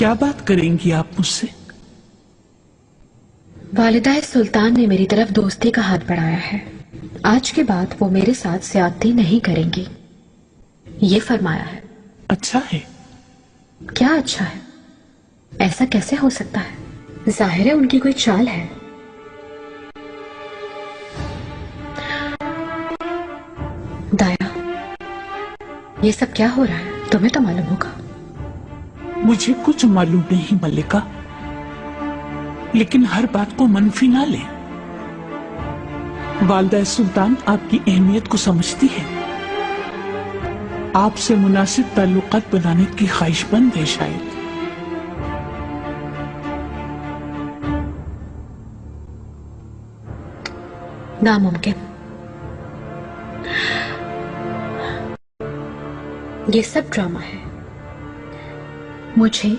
क्या बात करेंगी आप मुझसे? वालिदा सुल्तान ने मेरी तरफ दोस्ती का हाथ बढ़ाया है। आज के बाद वो मेरे साथ ज्यादती नहीं करेंगी, ये फरमाया है। अच्छा है। क्या अच्छा है? ऐसा कैसे हो सकता है? जाहिर है उनकी कोई चाल है। दाया, ये सब क्या हो रहा है? तुम्हें तो मालूम होगा। मुझे कुछ मालूम नहीं मल्लिका, लेकिन हर बात को मनफी ना ले। वालिदा सुल्तान आपकी अहमियत को समझती है, आपसे मुनासिब ताल्लुकात बनाने की ख्वाहिशमंद है शायद। नामुमकिन। ये सब ड्रामा है। मुझे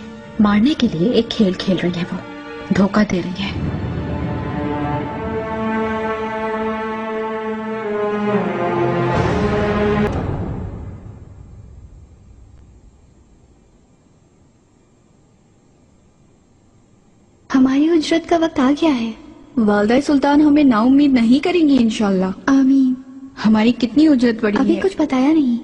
मारने के लिए एक खेल खेल रही है, वो धोखा दे रही है। हमारी उजरत का वक्त आ गया है। वालिदा सुल्तान हमें नाउम्मीद नहीं करेंगी इंशाल्लाह। आमीन। हमारी कितनी उजरत बढ़ी अभी है। कुछ बताया नहीं।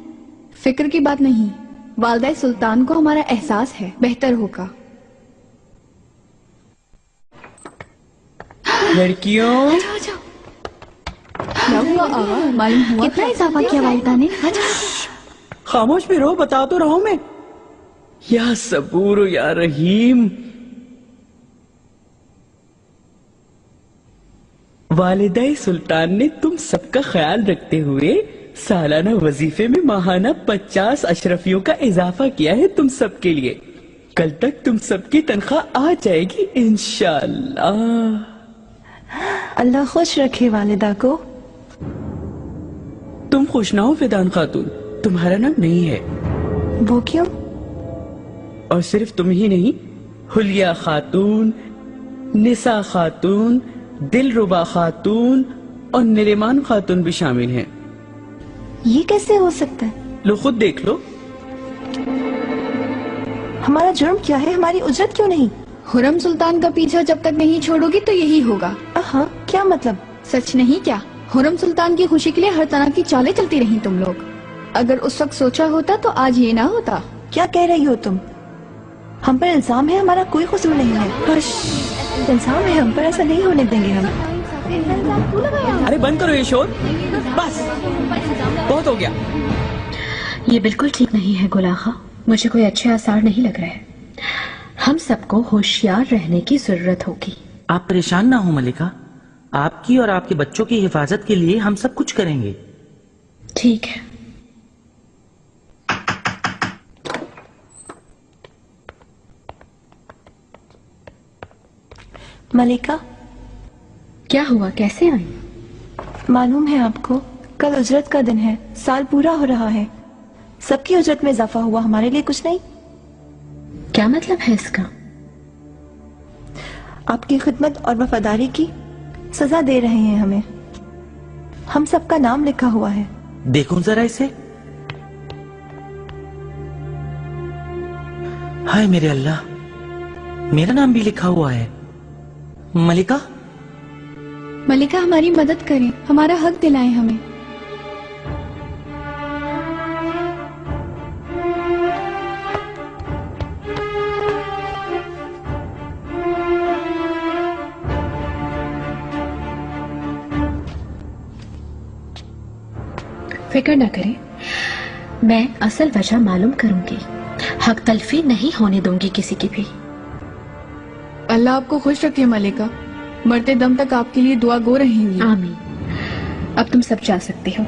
फिक्र की बात नहीं, वालिदा सुल्तान को हमारा एहसास है, बेहतर होगा। लड़कियों, क्या हुआ आगा? मालूम हुआ कितना इजाफा किया वालिदा ने। खामोश भी रहो, बता तो रहा हूं मैं। या सबूर या रहीम। वालिदा सुल्तान ने तुम सबका ख्याल रखते हुए सालाना वजीफे में माहाना 50 अशरफियों का इजाफा किया है तुम सबके लिए। कल तक तुम सबकी तनख्वाह आ जाएगी इंशाअल्लाह। अल्लाह खुश रखे वालिदा को। तुम खुश ना हो फिदान खातून, तुम्हारा नाम नहीं है। वो क्यों? और सिर्फ तुम ही नहीं, हुलिया खातून, निसा खातून, दिलरुबा खातून और निरिमान खातून भी शामिल हैं। ये कैसे हो सकता है? लो खुद देख लो। हमारा जुर्म क्या है? हमारी उजरत क्यों नहीं? हुरम सुल्तान का पीछा जब तक नहीं छोड़ोगी तो यही होगा। हाँ, क्या मतलब? सच नहीं क्या? हुरम सुल्तान की खुशी के लिए हर तरह की चालें चलती रही तुम लोग। अगर उस वक्त सोचा होता तो आज ये ना होता। क्या कह रही हो तुम? हम पर इल्जाम है, हमारा कोई कसूर नहीं है। इल्जाम है हम पर, ऐसा नहीं होने देंगे हम। अरे बंद करो ये शोर, बस बहुत हो गया। ये बिल्कुल ठीक नहीं है गुलाखा, मुझे कोई अच्छे आसार नहीं लग रहे। हम सबको होशियार रहने की जरूरत होगी। आप परेशान ना हो मलिका, आपकी और आपके बच्चों की हिफाजत के लिए हम सब कुछ करेंगे। ठीक है। मलिका, क्या हुआ? कैसे आई? मालूम है आपको, कल उजरत का दिन है, साल पूरा हो रहा है। सबकी उजरत में इजाफा हुआ, हमारे लिए कुछ नहीं। क्या मतलब है इसका? आपकी खिदमत और वफादारी की सजा दे रहे हैं हमें। हम सबका नाम लिखा हुआ है। देखो जरा इसे। हाय मेरे अल्लाह, मेरा नाम भी लिखा हुआ है। मलिका, मलिका हमारी मदद करें, हमारा हक दिलाएं हमें। फिक्र न करें, मैं असल वजह मालूम करूंगी। हक तलफी नहीं होने दूंगी किसी की भी। अल्लाह आपको खुश रखे मलिका, मरते दम तक आपके लिए दुआ गो रहेंगी। आमीन। अब तुम सब जा सकती हो।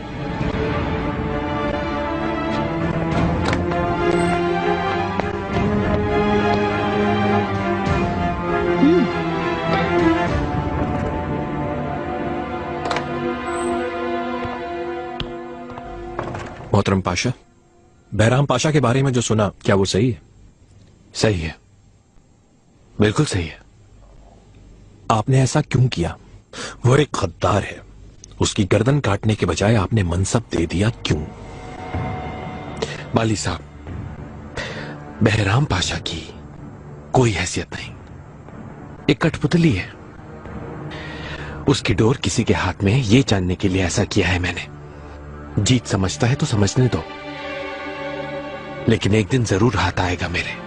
मोहतरम पाशा, बहराम पाशा के बारे में जो सुना, क्या वो सही है? सही है, बिल्कुल सही है। आपने ऐसा क्यों किया? वो एक गद्दार है, उसकी गर्दन काटने के बजाय आपने मनसब दे दिया, क्यों? वाली साहब, बहराम पाशा की कोई हैसियत नहीं। एक कठपुतली है, उसकी डोर किसी के हाथ में, ये जानने के लिए ऐसा किया है मैंने। जीत समझता है तो समझने दो, लेकिन एक दिन जरूर हाथ आएगा मेरे।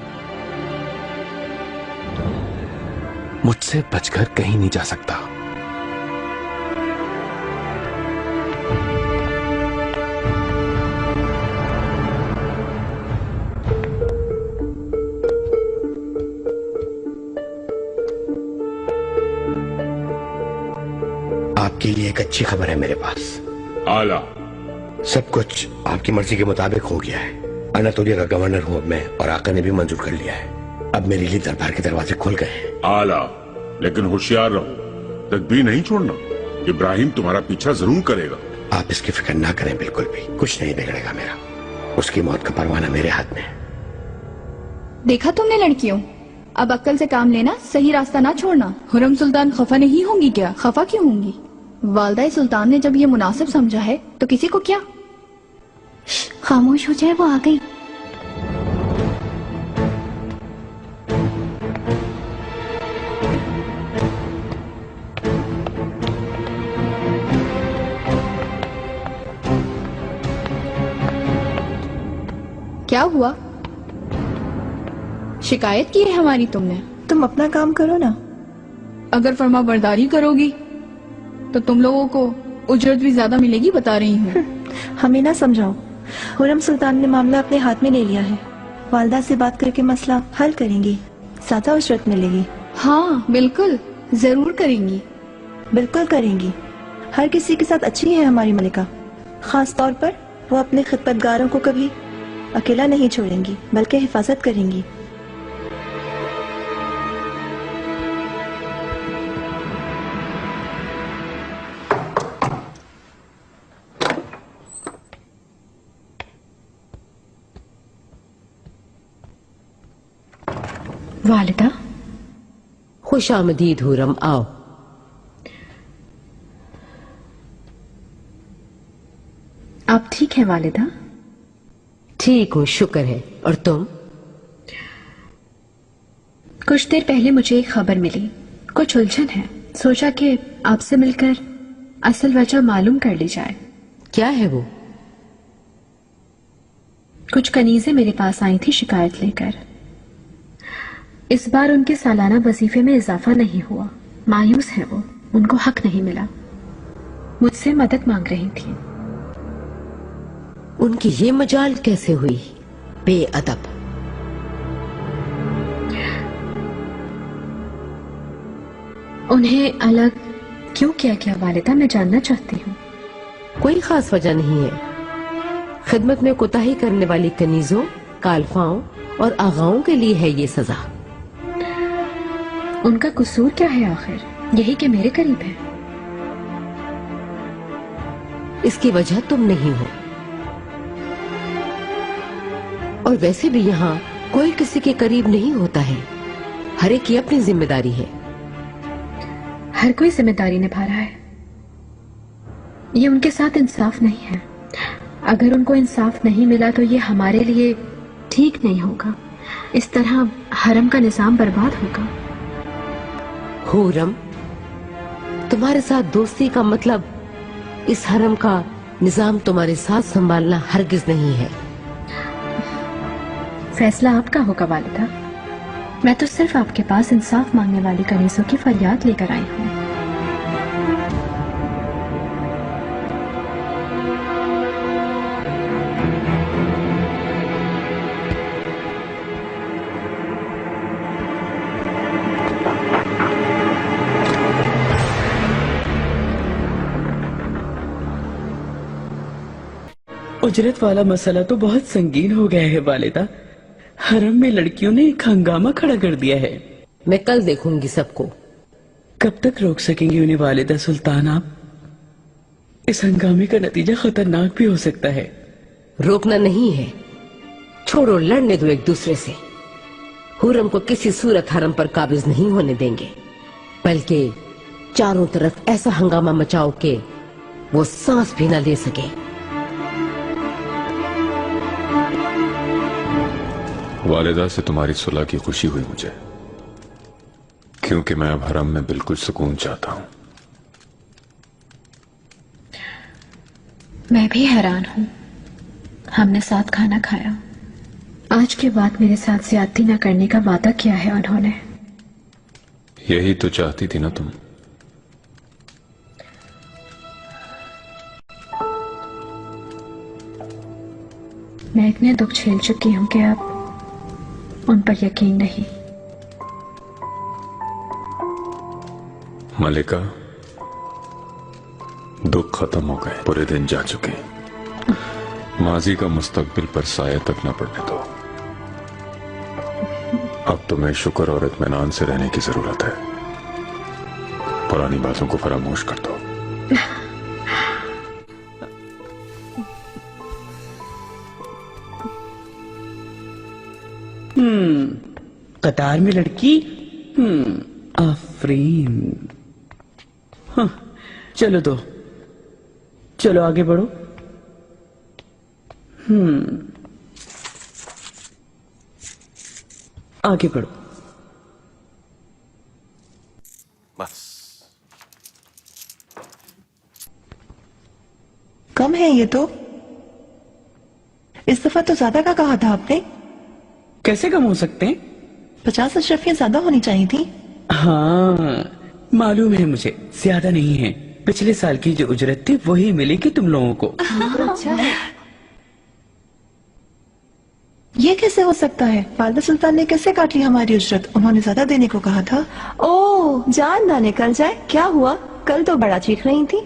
मुझसे बचकर कहीं नहीं जा सकता। आपके लिए एक अच्छी खबर है मेरे पास। आला। सब कुछ आपकी मर्जी के मुताबिक हो गया है। अनातोलिया का गवर्नर हूं अब मैं, और आका ने भी मंजूर कर लिया है। अब मेरे लिए दरबार के दरवाजे खुल गए हैं। आला, लेकिन होशियार रहो, तकबीर नहीं छोड़ना। इब्राहिम तुम्हारा पीछा जरूर करेगा। आप इसकी फिक्र ना करें, बिल्कुल भी कुछ नहीं बिगड़ेगा मेरा। उसकी मौत का परवाना मेरे हाथ में है। देखा तुमने लड़कियों, अब अक्ल से काम लेना, सही रास्ता ना छोड़ना। हुरम सुल्तान खफा नहीं होंगी क्या? खफा क्यों होंगी? वालदा सुल्तान ने जब ये मुनासिब समझा है तो किसी को क्या। खामोश हो जाए, वो आ गई। क्या हुआ? शिकायत की है हमारी तुमने? तुम अपना काम करो ना। अगर फर्मा बरदारी करोगी तो तुम लोगों को उजरत भी ज्यादा मिलेगी, बता रही हूँ। हमें ना समझाओ। हुरम सुल्तान ने मामला अपने हाथ में ले लिया है। वालदा से बात करके मसला हल करेंगी, ज्यादा उजरत मिलेगी। हाँ बिल्कुल, जरूर करेंगी। बिल्कुल करेंगी। हर किसी के साथ अच्छी है हमारी मलिका। खास तौर पर वो अपने खिदमतगारों को कभी अकेला नहीं छोड़ेंगी, बल्कि हिफाजत करेंगी। वालिदा। खुश आमदीद हुरम, आओ। आप ठीक है वालिदा? ठीक हूँ, शुक्र है। और तुम? कुछ देर पहले मुझे एक खबर मिली, कुछ उलझन है। सोचा कि आपसे मिलकर असल वजह मालूम कर ली जाए। क्या है वो? कुछ कनीजें मेरे पास आई थी शिकायत लेकर। इस बार उनके सालाना वजीफे में इजाफा नहीं हुआ। मायूस है वो, उनको हक नहीं मिला। मुझसे मदद मांग रही थी। उनकी ये मजाल कैसे हुई? बेअदब। उन्हें अलग क्यों किया गया वालिदा, मैं जानना चाहती हूँ। कोई खास वजह नहीं है। खिदमत में कोताही करने वाली कनीजों, कालफाओं और आगाओं के लिए है ये सजा। उनका कसूर क्या है आखिर? यही कि मेरे करीब है। इसकी वजह तुम नहीं हो। और वैसे भी यहाँ कोई किसी के करीब नहीं होता है। हर एक की अपनी जिम्मेदारी है। हर कोई जिम्मेदारी निभा रहा है। ये उनके साथ इंसाफ नहीं है। अगर उनको इंसाफ नहीं मिला तो ये हमारे लिए ठीक नहीं होगा। इस तरह हरम का निजाम बर्बाद होगा। हुरम, तुम्हारे साथ दोस्ती का मतलब इस हरम का निजाम तुम्हारे साथ संभालना हरगिज नहीं है। फैसला आपका होगा वालिदा। मैं तो सिर्फ आपके पास इंसाफ मांगने वाली कनीजों की फरियाद लेकर आई हूँ। उजरत वाला मसला तो बहुत संगीन हो गया है वालिदा। हरम में लड़कियों ने एक हंगामा खड़ा कर दिया है। मैं कल देखूंगी सबको। कब तक रोक सकेंगी उन्हें वालिदा सुल्तान आप? इस हंगामे का नतीजा खतरनाक भी हो सकता है। रोकना नहीं है, छोड़ो, लड़ने दो एक दूसरे से। हुरम को किसी सूरत हरम पर काबिज नहीं होने देंगे, बल्कि चारों तरफ ऐसा हंगामा मचाओ कि वो सांस भी न ले सके। वालिदा से तुम्हारी सुलह की खुशी हुई मुझे। क्योंकि मैं अब हरम में बिल्कुल सुकून चाहता हूं। मैं भी हैरान हूँ। हमने साथ खाना खाया, आज के बाद मेरे साथ ज्यादती न करने का वादा किया है उन्होंने। यही तो चाहती थी ना तुम। मैं इतने दुख झेल चुकी हूँ कि अब उन पर यकीन नहीं। मलिका, दुख खत्म हो गए, पूरे दिन जा चुके। माजी का मुस्तकबिल पर साया तक न पड़ने दो। अब तुम्हें शुक्र और इत्मीनान से रहने की जरूरत है। पुरानी बातों को फरामोश कर दो। कतार में लड़की। आफरीन। हाँ, चलो तो चलो आगे बढ़ो। आगे बढ़ो। बस कम है ये तो। इस दफा तो ज्यादा का कहा था आपने। कैसे कम हो सकते हैं? 50 अशरफियां ज्यादा होनी चाहिए थी। हाँ, मालूम है मुझे, ज्यादा नहीं है। पिछले साल की जो उजरत थी वही मिलेगी तुम लोगों को। अच्छा है। ये कैसे हो सकता है? वालिदा सुल्तान ने कैसे काट ली हमारी उजरत? उन्होंने ज्यादा देने को कहा था। ओह, जान ना निकल जाए। क्या हुआ? कल तो बड़ा चीख रही थी।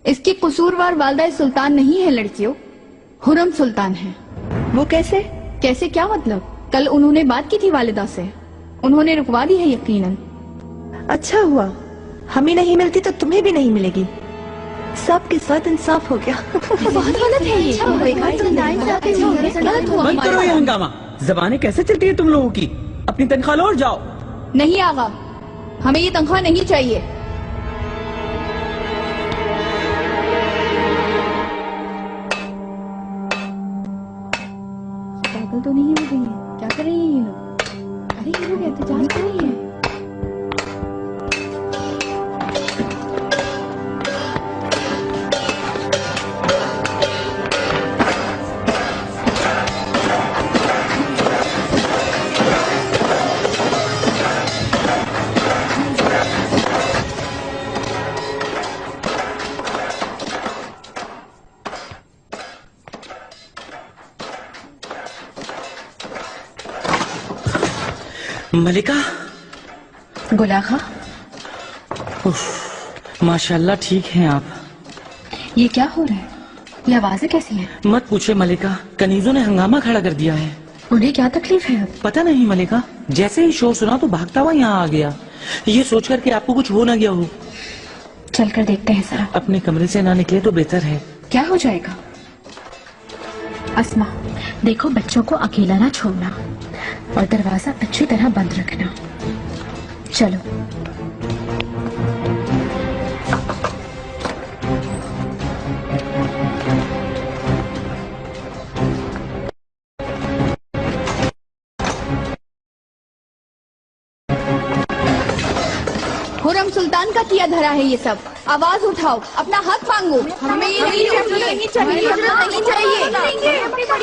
इसकी कसूरवार वालिदा सुल्तान नहीं है लड़कियों, हुरम सुल्तान है। वो कैसे? कैसे क्या मतलब? कल उन्होंने बात की थी वालिदा से, उन्होंने रुकवा दी है यकीनन। अच्छा हुआ, हमें नहीं मिलती तो तुम्हें भी नहीं मिलेगी। सबके साथ इंसाफ हो गया। बहुत गलत है ये। बंद करो ये हंगामा। जबानें कैसे चलती है तुम लोगों की? अपनी तनख्वाह लो और जाओ। नहीं आगा, हमें ये तनख्वाह नहीं चाहिए। पागल तो नहीं हो गई है? क्या कर रही है ये लोग? अरे ये लोग एहतजाज कर रही है। मलिका। गुलाखा, माशाल्लाह ठीक हैं आप। ये क्या हो रहा है? ये आवाजें कैसी हैं? मत पूछे मलिका, कनीजों ने हंगामा खड़ा कर दिया है। उन्हें क्या तकलीफ है अब? पता नहीं मलिका, जैसे ही शोर सुना तो भागता हुआ यहाँ आ गया, ये सोचकर कि आपको कुछ हो ना गया हो। चलकर देखते हैं जरा। अपने कमरे से ना निकले तो बेहतर है। क्या हो जाएगा? अस्मा, देखो बच्चों को अकेला ना छोड़ना और दरवाजा अच्छी तरह बंद रखना। चलो। हुरम सुल्तान का किया धरा है ये सब। आवाज उठाओ, अपना हक मांगो। हमें ये नहीं चाहिए, नहीं चाहिए।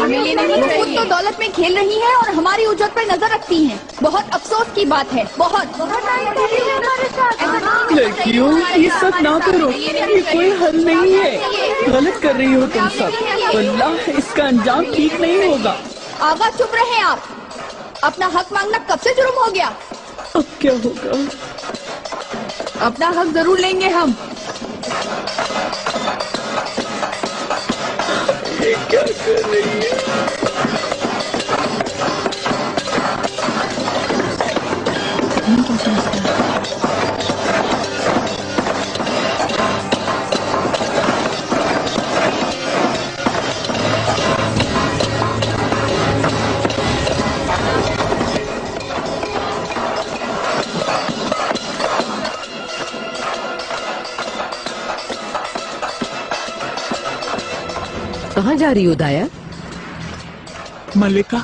हमें ये नहीं चाहिए। खुद तो दौलत में खेल रही है और हमारी उज्जत पर नजर रखती हैं। बहुत अफसोस की बात है, बहुत। लड़कियों, ये सब ना करो, ये कोई हल नहीं है। गलत कर रही हो तुम सब। वल्लाह इसका अंजाम ठीक नहीं होगा। आगा चुप रहे आप। अपना हक मांगना कब से जुर्म हो गया? अब क्या होगा? अपना हक जरूर लेंगे हम। ये क्या कर रही है? कहाँ जा रही हो दाया? मलिका,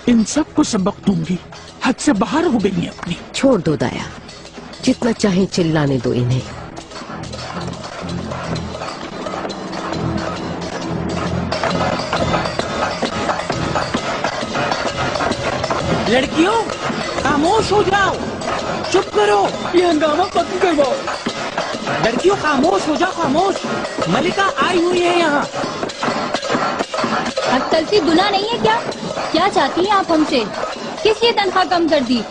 इन सबको सबक दूंगी। हद से बाहर हो गई है अपनी। छोड़ दो दाया, जितना चाहे चिल्लाने दो इन्हें। लड़कियों खामोश हो जाओ, चुप करो, ये हंगामा खत्म करवाओ। लड़कियों खामोश हो जाओ, खामोश। मलिका आई हुई है यहाँ। अक्कल सी गुनाह नहीं है क्या? क्या चाहती हैं आप हमसे? किस लिए तनख्वाह कम कर दी?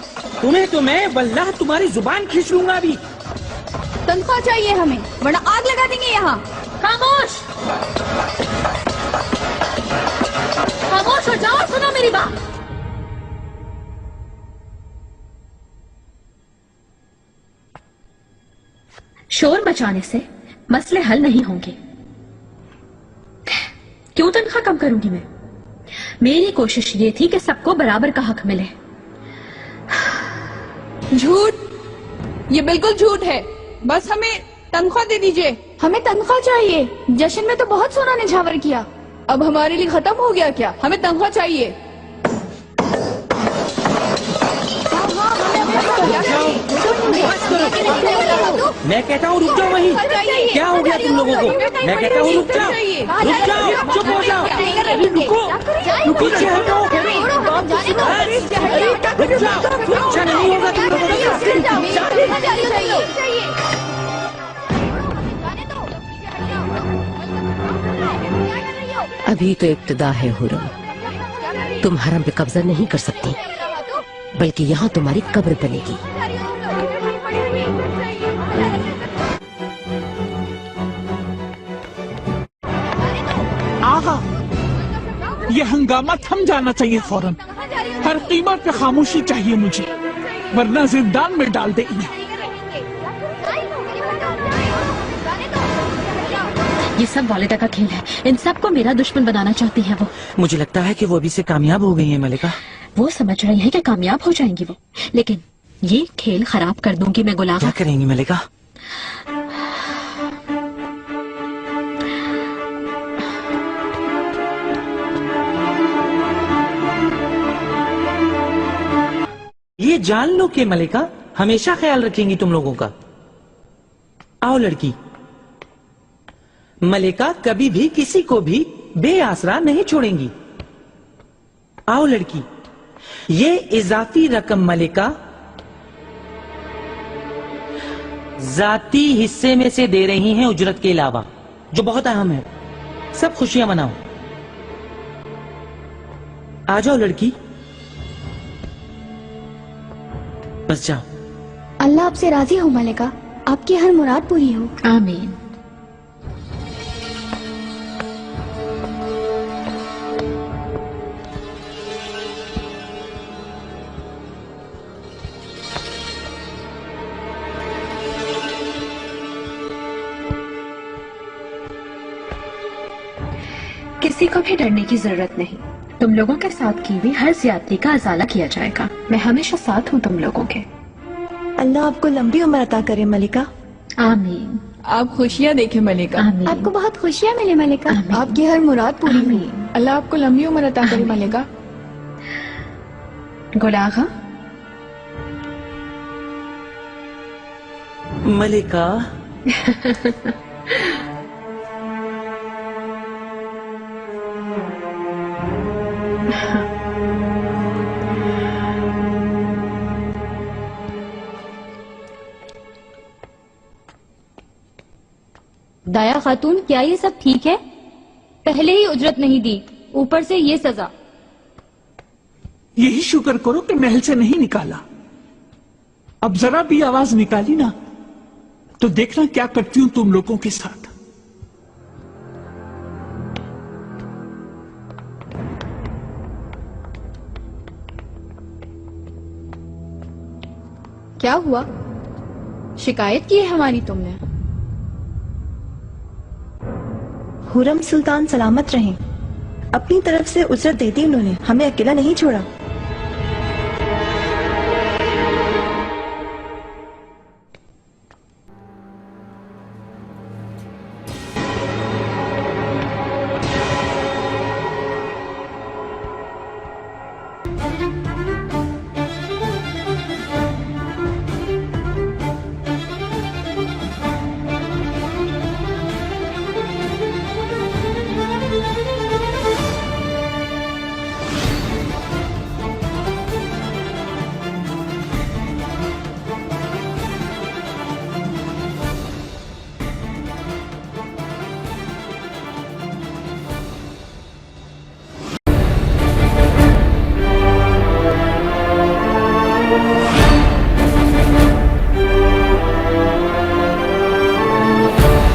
तुम्हें तो मैं वल्लाह तुम्हारी जुबान खींच लूंगा अभी। तनख्वाह चाहिए हमें, वरना आग लगा देंगे यहाँ। खामोश, खामोश हो जाओ, सुनो मेरी बात। शोर मचाने से मसले हल नहीं होंगे। क्यों तनख्वाह कम करूंगी मैं? मेरी कोशिश ये थी कि सबको बराबर का हक मिले। झूठ, ये बिल्कुल झूठ है। बस हमें तनख्वाह दे दीजिए। हमें तनख्वाह चाहिए। जश्न में तो बहुत सोना निछावर किया, अब हमारे लिए खत्म हो गया क्या? हमें तनख्वाह चाहिए। मैं कहता हूँ रुक जाओ वहीं। क्या हो गया तुम लोगों को? मैं कहता हूँ रुक जाओ, रुक जाओ, चुप हो जाओ। रुको, पीछे हटो, रुक जाओ। अच्छा नहीं होगा तुम लोगों के साथ। अभी तो इब्तिदा है हुरम, तुम हरम पे कब्जा नहीं कर सकती, बल्कि यहाँ तुम्हारी कब्र बनेगी। आगा, ये हंगामा थम जाना चाहिए फौरन। हर कीमत पे खामोशी चाहिए मुझे, वरना जिंदान में डाल दे इन्हें। ये सब वालिदा का खेल है। इन सबको मेरा दुश्मन बनाना चाहती है वो। मुझे लगता है कि वो अभी से कामयाब हो गई है मलिका। वो समझ रही है कि कामयाब हो जाएंगी वो, लेकिन ये खेल खराब कर दूंगी मैं गुलाम। क्या करेंगी मलिका? ये जान लो कि मलिका हमेशा ख्याल रखेंगी तुम लोगों का। आओ लड़की। मलिका कभी भी किसी को भी बेआसरा नहीं छोड़ेंगी। आओ लड़की। ये इजाफी रकम मलिका जाती हिस्से में से दे रही हैं उजरत के अलावा, जो बहुत अहम है। सब खुशियां मनाओ। आ जाओ लड़की, बस जाओ। अल्लाह आपसे राजी हो मलिका, आपकी हर मुराद पूरी हो। आमीन। किसी को भी डरने की जरूरत नहीं। तुम लोगों के साथ की हुई हर ज्यादती का अजाला किया जाएगा। मैं हमेशा साथ हूँ तुम लोगों के। अल्लाह आपको लंबी उम्र अता करे मलिका। आमीन। आप खुशियाँ देखें मलिका। आमीन। आपको बहुत खुशियाँ मिले मलिका। आपकी हर मुराद पूरी हुई। अल्लाह आपको लंबी उम्र अता करे मलिका। गुलागा, मलिका दाया खातून, क्या ये सब ठीक है? पहले ही उजरत नहीं दी, ऊपर से ये सजा। यही शुक्र करो कि महल से नहीं निकाला। अब जरा भी आवाज निकाली ना तो देखना क्या करती हूं तुम लोगों के साथ। क्या हुआ? शिकायत की है हमारी तुमने? हुरम सुल्तान सलामत रहें। अपनी तरफ से उजरत दे दी उन्होंने, हमें अकेला नहीं छोड़ा।